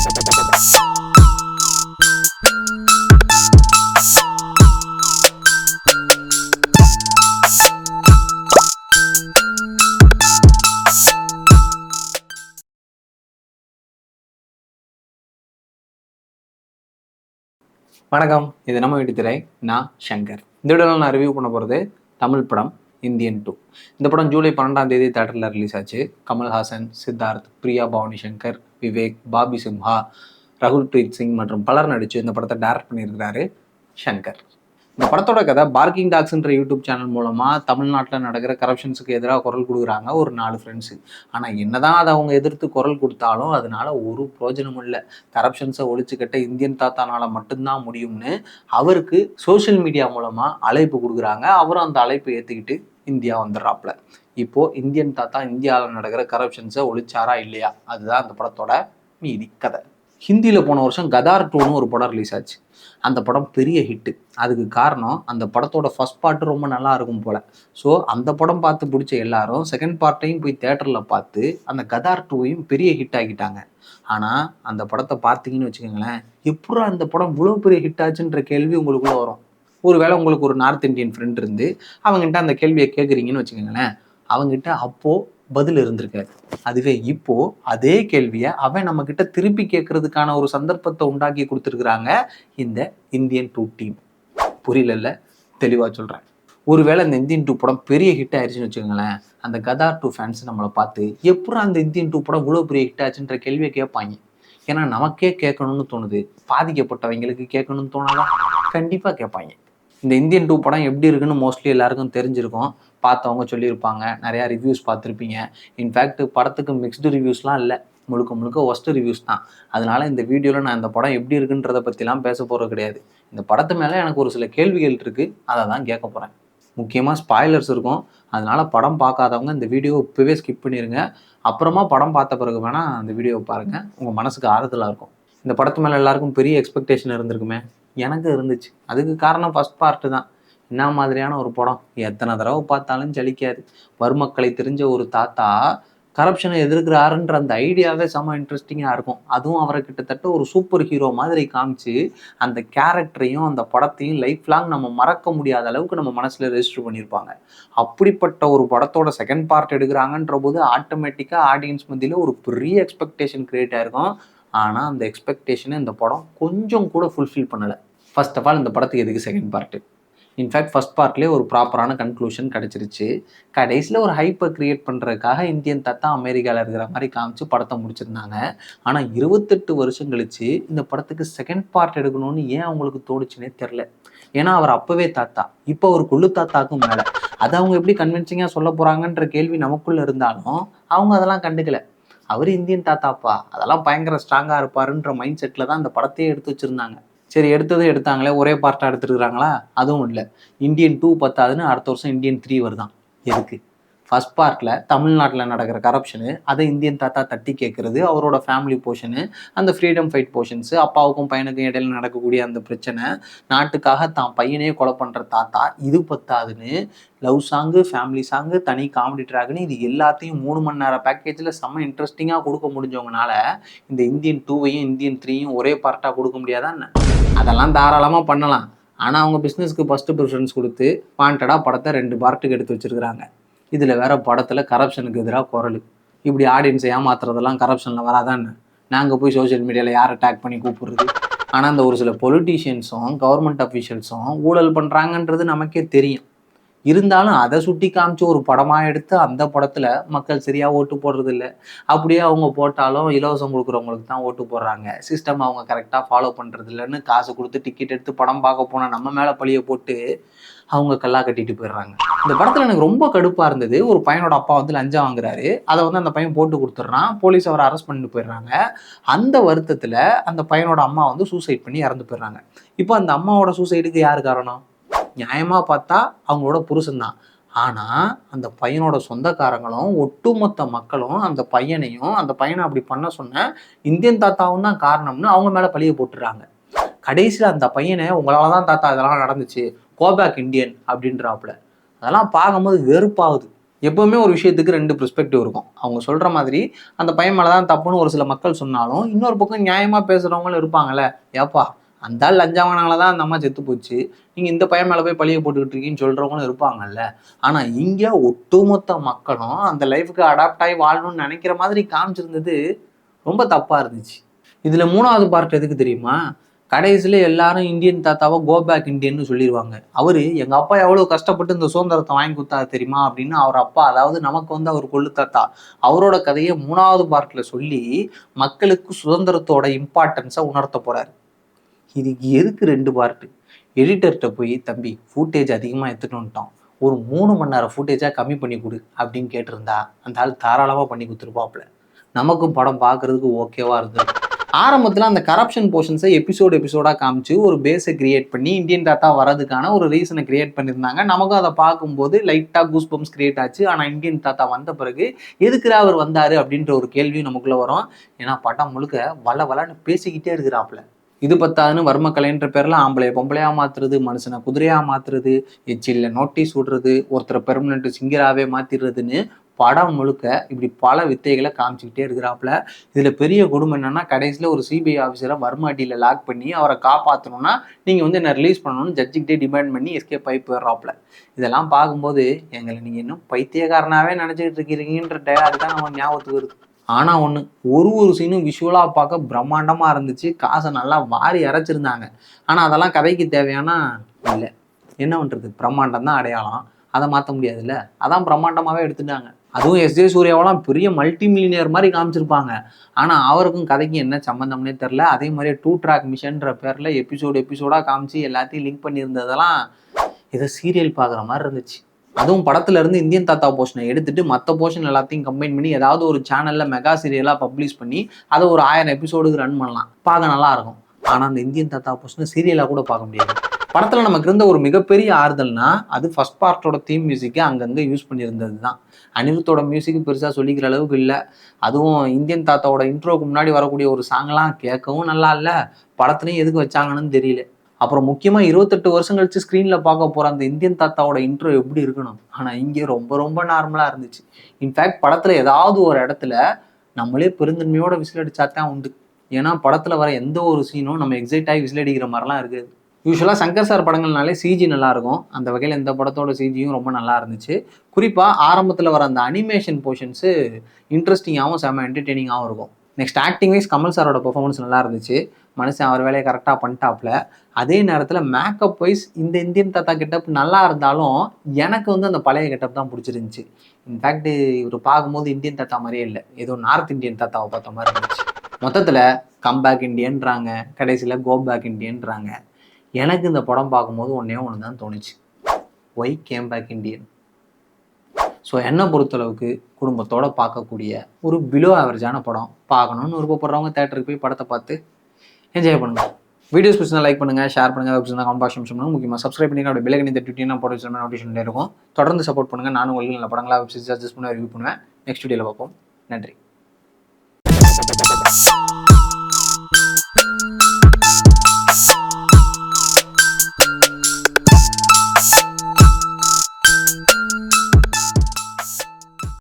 வணக்கம், இது நம்ம வீட்டு திரை. நான் சங்கர். இந்த வீடியோவில் நான் ரிவ்யூ பண்ண போகிறது தமிழ் படம் இந்தியன் 2. இந்த படம் ஜூலை 12 தேட்டரில் ரிலீஸ் ஆச்சு. கமல்ஹாசன், சித்தார்த், பிரியா பவானி சங்கர், விவேக், பாபி சிம்ஹா, ரகுல் பிரீத் சிங் மற்றும் பலர் நடித்து இந்த படத்தை டைரக்ட் பண்ணியிருக்கிறாரு சங்கர். இந்த படத்தோட கதை பார்க்கிங் டாக்ஸ்ன்ற யூடியூப் சேனல் மூலமாக தமிழ்நாட்டில் நடக்கிற கரப்ஷன்ஸுக்கு எதிராக குரல் கொடுக்குறாங்க ஒரு 4 ஃப்ரெண்ட்ஸு. ஆனால் என்னதான் அதை அவங்க எதிர்த்து குரல் கொடுத்தாலும் அதனால ஒரு பிரோஜனமும் இல்லை. கரப்ஷன்ஸை ஒழிச்சுக்கிட்ட இந்தியன் தாத்தானால மட்டும்தான் முடியும்னு அவருக்கு சோஷியல் மீடியா மூலமாக அழைப்பு கொடுக்குறாங்க. அவரும் அந்த அழைப்பை ஏற்றுக்கிட்டு இந்தியா வந்துடுறாப்புல. இப்போது இந்தியன் தாத்தா இந்தியாவில் நடக்கிற கரப்ஷன்ஸை ஒழிச்சாரா இல்லையா, அதுதான் அந்த படத்தோட மீதி கதை. ஹிந்தியில் போன வருஷம் கதார் 2ன்னு ஒரு படம் ரிலீஸ் ஆச்சு. அந்த படம் பெரிய ஹிட்டு. அதுக்கு காரணம் அந்த படத்தோட ஃபர்ஸ்ட் பார்ட்டு ரொம்ப நல்லா இருக்கும் போல். ஸோ அந்த படம் பார்த்து பிடிச்ச எல்லாரும் செகண்ட் பார்ட்டையும் போய் தேட்டரில் பார்த்து அந்த கதார் 2வையும் பெரிய ஹிட் ஆக்கிட்டாங்க. ஆனால் அந்த படத்தை பார்த்தீங்கன்னு வச்சுக்கோங்களேன், எப்படா அந்த படம் இவ்வளோ பெரிய ஹிட் ஆச்சுன்ற கேள்வி உங்களுக்குள்ளே வரும். ஒருவேளை உங்களுக்கு ஒரு நார்த் இந்தியன் ஃப்ரெண்ட் இருந்து அவங்ககிட்ட அந்த கேள்வியை கேட்குறீங்கன்னு வச்சுக்கோங்களேன், அவங்ககிட்ட அப்போது பதில் இருந்திருக்காது. அதுவே இப்போ அதே கேள்வியை அவன் நம்ம கிட்ட திருப்பி கேட்கறதுக்கான ஒரு சந்தர்ப்பத்தை உண்டாக்கி கொடுத்துருக்குறாங்க இந்த இந்தியன் 2 டீம். புரியல, தெளிவா சொல்றேன். ஒருவேளை இந்த இந்தியன் 2 படம் பெரிய ஹிட் ஆயிடுச்சுன்னு வச்சுக்கோங்களேன், அந்த கதார் 2 ஃபேன்ஸ் நம்மளை பார்த்து எப்படி அந்த இந்தியன் 2 படம் இவ்வளோ பெரிய ஹிட் ஆச்சுன்ற கேள்வியை கேட்பாங்க. ஏன்னா நமக்கே கேட்கணும்னு தோணுது, பாதிக்கப்பட்டவங்களுக்கு கேட்கணும்னு தோணாதான், கண்டிப்பாக கேட்பாங்க. இந்த இந்தியன் 2 படம் எப்படி இருக்குன்னு மோஸ்ட்லி எல்லாருக்கும் தெரிஞ்சிருக்கும். பார்த்தவங்க சொல்லியிருப்பாங்க, நிறையா ரிவ்யூஸ் பார்த்துருப்பீங்க. இன்ஃபேக்ட் படத்துக்கு மிக்ஸ்டு ரிவ்யூஸ்லாம் இல்லை, முழுக்க முழுக்க ஒஸ்ட்டு ரிவ்யூஸ் தான். அதனால இந்த வீடியோவில் நான் இந்த படம் எப்படி இருக்குன்றதை பற்றிலாம் பேச போகிறது கிடையாது. இந்த படத்து மேலே எனக்கு ஒரு சில கேள்விகள் இருக்குது, அதை தான் கேட்க போகிறேன். முக்கியமாக ஸ்பாய்லர்ஸ் இருக்கும். அதனால் படம் பார்க்காதவங்க இந்த வீடியோ இப்போவே ஸ்கிப் பண்ணிடுங்க. அப்புறமா படம் பார்த்த பிறகு வேணால் அந்த வீடியோவை பாருங்கள், உங்கள் மனசுக்கு ஆறுதலாக இருக்கும். இந்த படத்து மேலே எல்லாருக்கும் பெரிய எக்ஸ்பெக்டேஷன் இருந்திருக்குமே, எனக்கு இருந்துச்சு. அதுக்கு காரணம் ஃபர்ஸ்ட் பார்ட்டு தான். என்ன மாதிரியான ஒரு படம், எத்தனை தடவை பார்த்தாலும் சலிக்காது. வறுமக்களை தெரிஞ்ச ஒரு தாத்தா கரப்ஷனை எதிர்க்கிறாருன்ற அந்த ஐடியாவே செம்ம இன்ட்ரெஸ்டிங்காக இருக்கும். அதுவும் அவரை கிட்டத்தட்ட ஒரு சூப்பர் ஹீரோ மாதிரி காமிச்சு அந்த கேரக்டரையும் அந்த படத்தையும் லைஃப் லாங் நம்ம மறக்க முடியாத அளவுக்கு நம்ம மனசில் ரெஜிஸ்டர் பண்ணியிருப்பாங்க. அப்படிப்பட்ட ஒரு படத்தோட செகண்ட் பார்ட் எடுக்கிறாங்கன்ற போது ஆட்டோமேட்டிக்காக ஆடியன்ஸ் மத்தியில் ஒரு பெரிய எக்ஸ்பெக்டேஷன் கிரியேட் ஆகிருக்கும். ஆனால் அந்த எக்ஸ்பெக்டேஷனை இந்த படம் கொஞ்சம் கூட ஃபுல்ஃபில் பண்ணலை. ஃபர்ஸ்ட் ஆஃப் ஆல் இந்த படத்துக்கு எதுக்கு செகண்ட் பார்ட்டு? இன்ஃபேக்ட் ஃபர்ஸ்ட் பார்ட்லேயே ஒரு ப்ராப்பரான கன்க்ளூஷன் கிடச்சிருச்சு. கடைசியில் ஒரு ஹைப்பை க்ரியேட் பண்ணுறதுக்காக இந்தியன் தாத்தா அமெரிக்காவில் இருக்கிற மாதிரி காமிச்சு படத்தை முடிச்சிருந்தாங்க. ஆனால் 28 வருஷம் கழிச்சு இந்த படத்துக்கு செகண்ட் பார்ட் எடுக்கணும்னு ஏன் அவங்களுக்கு தோணுச்சுன்னே தெரில. ஏன்னா அவர் அப்போவே தாத்தா, இப்போ அவர் கொள்ளு தாத்தாக்கும் மேலே. அதை அவங்க எப்படி கன்வின்சிங்காக சொல்ல போகிறாங்கன்ற கேள்வி நமக்குள்ளே இருந்தாலும் அவங்க அதெல்லாம் கண்டுக்கல. அவர் இந்தியன் தாத்தாப்பா, அதெல்லாம் பயங்கர ஸ்ட்ராங்காக இருப்பாருன்ற மைண்ட் செட்டில் தான் அந்த படத்தையே எடுத்து வச்சுருந்தாங்க. சரி, எடுத்ததும் எடுத்தாங்களே, ஒரே பார்ட்டாக எடுத்துருக்குறாங்களா? அதுவும் இல்லை. இந்தியன் 2 பத்தாதுன்னு அடுத்த வருஷம் இந்தியன் 3 வருதான். எதுக்கு? ஃபர்ஸ்ட் பார்ட்டில் தமிழ்நாட்டில் நடக்கிற கரப்ஷனு, அதை இந்தியன் தாத்தா தட்டி கேட்குறது, அவரோட ஃபேமிலி போர்ஷனு, அந்த ஃப்ரீடம் ஃபைட் போர்ஷன்ஸு, அப்பாவுக்கும் பையனுக்கும் இடையில நடக்கக்கூடிய அந்த பிரச்சனை, நாட்டுக்காக தான் பையனையே கொலை பண்ணுற தாத்தா, இது பத்தாதுன்னு லவ் சாங்கு, ஃபேமிலி சாங்கு, தனி காமெடி ட்ராக்னு இது எல்லாத்தையும் 3 மணி நேரம் பேக்கேஜில் செம்ம இன்ட்ரெஸ்டிங்காக கொடுக்க முடிஞ்சவங்கனால இந்த இந்தியன் 2வையும் இந்தியன் 3யும் ஒரே பார்ட்டாக கொடுக்க முடியாதான்னு? அதெல்லாம் தாராளமாக பண்ணலாம். ஆனால் அவங்க பிஸ்னஸ்க்கு ஃபஸ்ட்டு ப்ரிஃபரன்ஸ் கொடுத்து வாண்டடாக படத்தை 2 பார்ட்டுக்கு எடுத்து வச்சுருக்குறாங்க. இதில் வேறு படத்தில் கரப்ஷனுக்கு எதிராக குரல். இப்படி ஆடியன்ஸை ஏமாத்துறதெல்லாம் கரப்ஷனில் வராதான்னு நாங்கள் போய் சோஷியல் மீடியாவில் யாரை டேக் பண்ணி கூப்பிடுறது? ஆனால் அந்த ஒரு சில பொலிட்டீஷியன்ஸும் கவர்மெண்ட் அஃபீஷியல்ஸும் ஊழல் பண்ணுறாங்கன்றது நமக்கே தெரியும். இருந்தாலும் அதை சுட்டி காமிச்சு ஒரு படமாக எடுத்து அந்த படத்தில் மக்கள் சரியாக ஓட்டு போடுறது இல்லை. அப்படியே அவங்க போட்டாலும் இலவசம் கொடுக்குறவங்களுக்கு தான் ஓட்டு போடுறாங்க. சிஸ்டம் அவங்க கரெக்டாக ஃபாலோ பண்ணுறது இல்லைன்னு காசு கொடுத்து டிக்கெட் எடுத்து படம் பார்க்க போனால் நம்ம மேலே பழியை போட்டு அவங்க கல்லா கட்டிட்டு போயிடுறாங்க. இந்த படத்தில் எனக்கு ரொம்ப கடுப்பாக இருந்தது, ஒரு பையனோட அப்பா வந்து லஞ்சம் வாங்குறாரு, அதை வந்து அந்த பையன் போட்டு கொடுத்துட்றான், போலீஸ் அவரை அரெஸ்ட் பண்ணிட்டு போயிடுறாங்க. அந்த வருத்தத்தில் அந்த பையனோட அம்மா வந்து சூசைட் பண்ணி இறந்து போயிடுறாங்க. இப்போ அந்த அம்மாவோட சூசைடுக்கு யார் காரணம்? நியாயமாக பார்த்தா அவங்களோட புருஷன்தான். ஆனால் அந்த பையனோட சொந்தக்காரங்களும் ஒட்டுமொத்த மக்களும் அந்த பையனையும் அந்த பையனை அப்படி பண்ண சொன்ன இந்தியன் தாத்தாவும் தான் காரணம்னு அவங்க மேலே பழிய போட்டுறாங்க. கடைசியில் அந்த பையனை உங்களால தான் தாத்தா இதெல்லாம் நடந்துச்சு, கோபேக் இந்தியன் அப்படின்றாப்புல. அதெல்லாம் பார்க்கும்போது வெறுப்பாகுது. எப்பவுமே ஒரு விஷயத்துக்கு 2 பெர்ஸ்பெக்டிவ் இருக்கும். அவங்க சொல்ற மாதிரி அந்த பையன் மேல தான் தப்புன்னு ஒரு சில மக்கள் சொன்னாலும், இன்னொரு பக்கம் நியாயமா பேசுறவங்களும் இருப்பாங்கல்ல. ஏப்பா அந்த ஆள் லஞ்சம் வாங்கினால தான் அந்த அம்மா செத்து போச்சு. நீங்க இந்த பையன் மேல போய் பழிய போட்டுக்கிட்டு இருக்கீங்கன்னு சொல்றவங்களும் இருப்பாங்கல்ல. ஆனா இங்க ஒட்டுமொத்த மக்களும் அந்த லைஃப்க்கு அடாப்ட் ஆகி வாழணும்னு நினைக்கிற மாதிரி காமிச்சிருந்தது ரொம்ப தப்பா இருந்துச்சு. இதுல 3வது பார்ட் எதுக்கு தெரியுமா? கடைசியில எல்லாரும் இந்தியன் தாத்தாவை கோ பேக் இந்தியன்னு சொல்லிடுவாங்க. அவரு எங்க அப்பா எவ்வளவு கஷ்டப்பட்டு இந்த சுதந்திரத்தை வாங்கி கொடுத்தாரு தெரியுமா அப்படின்னு அவர் அப்பா, அதாவது நமக்கு வந்து அவர் கொள்ளு தாத்தா, அவரோட கதையை 3வது பார்ட்ல சொல்லி மக்களுக்கு சுதந்திரத்தோட இம்பார்ட்டன்ஸை உணர்த்த போறாரு. இதுக்கு எதுக்கு 2 பார்ட்? எடிட்டர்கிட்ட போய் தம்பி ஃபூட்டேஜ் அதிகமா எடுத்துட்டு வந்துட்டோம், ஒரு 3 மணி நேரம் ஃபூட்டேஜா கம்மி பண்ணி கொடு அப்படின்னு கேட்டிருந்தா அந்த ஆள் தாராளமா பண்ணி கொடுத்துருப்பாப்ல. நமக்கும் படம் பார்க்கறதுக்கு ஓகேவா இருந்தது. ஆரம்பத்தில் அந்த கரப்ஷன் போர்ஷன்ஸை எபிசோடாக காமிச்சு ஒரு பேஸை கிரியேட் பண்ணி இந்தியன் தாத்தா வரதுக்கான ஒரு ரீசனை கிரியேட் பண்ணியிருந்தாங்க. நமக்கும் அதை பார்க்கும்போது லைட்டாக கூஸ் பம்ப்ஸ் கிரியேட் ஆச்சு. ஆனால் இந்தியன் தாத்தா வந்த பிறகு எதுக்குறா அவர் வந்தார் அப்படின்ற ஒரு கேள்வியும் நமக்குள்ளே வரும். ஏன்னா படம் முழுக்க வளன்னு பேசிக்கிட்டே இருக்கிறாப்புல. இது பத்தாதுன்னு வர்மக்கலைன்ற பேரில் ஆம்பளைய பொம்பளையா மாத்துறது, மனுஷனை குதிரையா மாத்துறது, எச்சில்ல நோட்டீஸ் விடுறது, ஒருத்தரை பெர்மனன்ட் சிங்கராகவே மாத்திடுறதுன்னு படம் முழுக்க இப்படி பல வித்தைகளை காமிச்சிக்கிட்டே இருக்கிறாப்புல. இதுல பெரிய கொடுமை என்னன்னா, கடைசியில ஒரு சிபிஐ ஆஃபீஸரை வர்மாட்டியில லாக் பண்ணி அவரை காப்பாற்றணும்னா நீங்க வந்து என்ன ரிலீஸ் பண்ணணும்னு ஜட்ஜிக்கிட்டே டிமாண்ட் பண்ணி எஸ்கேப் ஆகி போயிடுறாப்புல. இதெல்லாம் பார்க்கும்போது எங்களை நீங்க இன்னும் பைத்தியக்காரனாவே நினைச்சிட்டு இருக்கிறீங்கன்ற டயலாக் தான் நம்ம ஞாபகத்துக்கு வருது. ஆனா ஒண்ணு, ஒரு சீனும் விஷுவலா பார்க்க பிரம்மாண்டமா இருந்துச்சு. காசை நல்லா வாரி அரைச்சிருந்தாங்க. ஆனா அதெல்லாம் கதைக்கு தேவையானா இல்லை. என்ன பண்றது, பிரம்மாண்டம் தான் அடையாளம், அதை மாற்ற முடியாதுல்ல. அதான் பிரம்மாண்டமாவே எடுத்துட்டாங்க. அதுவும் எஸ்ஜே சூர்யாவெல்லாம் பெரிய மல்டி மில்லியனர் மாதிரி காமிச்சிருப்பாங்க. ஆனா அவருக்கும் கதைக்கும் என்ன சம்பந்தம்னே தெரில. அதே மாதிரி 2 ட்ராக் மிஷன்ற பேர்ல எபிசோடா காமிச்சு எல்லாத்தையும் லிங்க் பண்ணியிருந்ததெல்லாம் ஏதோ சீரியல் பார்க்குற மாதிரி இருந்துச்சு. அதுவும் படத்துல இருந்து இந்தியன் தாத்தா போர்ஷனை எடுத்துட்டு மற்ற போர்ஷன் எல்லாத்தையும் கம்பைன் பண்ணி ஏதாவது ஒரு சேனல்ல மெகா சீரியலா பப்ளிஷ் பண்ணி அதை ஒரு 1000 எபிசோடுக்கு ரன் பண்ணலாம், பார்க்க நல்லா இருக்கும். ஆனா அந்த இந்தியன் தாத்தா போர்ஷனை சீரியலா கூட பார்க்க முடியாது. படத்துல நமக்கு இருந்த ஒரு மிகப்பெரிய ஆறுதல்னா அது ஃபர்ஸ்ட் பார்ட்டோட தீம் மியூசிக்கை அங்கங்க யூஸ் பண்ணியிருந்தது தான். அனிருத்தோட மியூசிக் பெருசா சொல்லிக்கிற அளவுக்கு இல்லை. அதுவும் இந்தியன் தாத்தாவோட இன்ட்ரோக்கு முன்னாடி வரக்கூடிய ஒரு சாங்லாம் கேட்கவும் நல்லா இல்லை, படத்துலையும் எதுக்கு வச்சாங்கன்னு தெரியல. அப்புறம் முக்கியமா 28 வருஷம் கழிச்சு ஸ்க்ரீன்ல பார்க்க போற அந்த இந்தியன் தாத்தாவோட இன்ட்ரோ எப்படி இருக்கணும், ஆனா இங்கே ரொம்ப நார்மலா இருந்துச்சு. இன்ஃபேக்ட் படத்துல ஏதாவது ஒரு இடத்துல நம்மளே பெருந்தன்மையோட விசில் அடிச்சாத்தான் உண்டு. ஏன்னா படத்துல வர எந்த ஒரு சீனும் நம்ம எக்ஸைட் ஆகி விசில் அடிக்கிற மாதிரிலாம் இருக்காது. யூஸ்வலாக சங்கர் சார் படங்கள்னாலே சிஜி நல்லா இருக்கும். அந்த வகையில் இந்த படத்தோட சிஜியும் ரொம்ப நல்லா இருந்துச்சு. குறிப்பாக ஆரம்பத்தில் வர அந்த அனிமேஷன் போர்ஷன்ஸு இன்ட்ரெஸ்டிங்காகவும் செம்ம என்டர்டெய்னிங்காகவும் இருக்கும். நெக்ஸ்ட் ஆக்டிங் வைஸ் கமல் சாரோட பெர்ஃபார்மன்ஸ் நல்லா இருந்துச்சு. மனுஷன் அவர் வேலையை கரெக்டாக பண்ணிட்டாப்ல. அதே நேரத்தில் மேக்கப் வைஸ் இந்த இந்தியன் தாத்தா கெட்டப் நல்லா இருந்தாலும் எனக்கு வந்து அந்த பழைய கெட்டப் தான் பிடிச்சிருந்துச்சு. இன்ஃபேக்ட் இவர் பார்க்கும்போது இந்தியன் தாத்தா மாதிரியே இல்லை, ஏதோ நார்த் இந்தியன் தாத்தாவை பார்த்த மாதிரி இருந்துச்சு. மொத்தத்தில் கம்பேக் இண்டியன்றாங்க, கடைசியில் கோ பேக் இண்டியன்றாங்க. எனக்கு இந்த படம் பார்க்கும்போது ஒன்றே தான் தோணுச்சு, why came back Indian. So என்னை பொறுத்தளவுக்கு குடும்பத்தோடு பார்க்கக்கூடிய ஒரு பிலோ ஆவரேஜான படம். பார்க்கணுன்னு விருப்பப்படுறவங்க தேட்டருக்கு போய் படத்தை பார்த்து என்ஜாய் பண்ணுங்க. வீடியோஸ் பிடிச்சா லைக் பண்ணுங்கள், ஷேர் பண்ணுங்கள், வெப்சைட் கமெண்ட் பாக்ஸ் பண்ணுங்கள். முக்கியமாக சப்ஸ்கிரைப் பண்ணி அப்படி பெல் ஐக்கனை தட்டினா போட வச்சு நோட்டிஃபிகேஷன் இருக்கும். தொடர்ந்து சப்போர்ட் பண்ணுங்கள். நானும் உங்களுக்கு நல்ல படங்களா வெப்சைட் சஜஸ்ட் பண்ண ரிவ்யூ பண்ணுவேன். நெக்ஸ்ட் வீடியோவில் பார்ப்போம். நன்றி.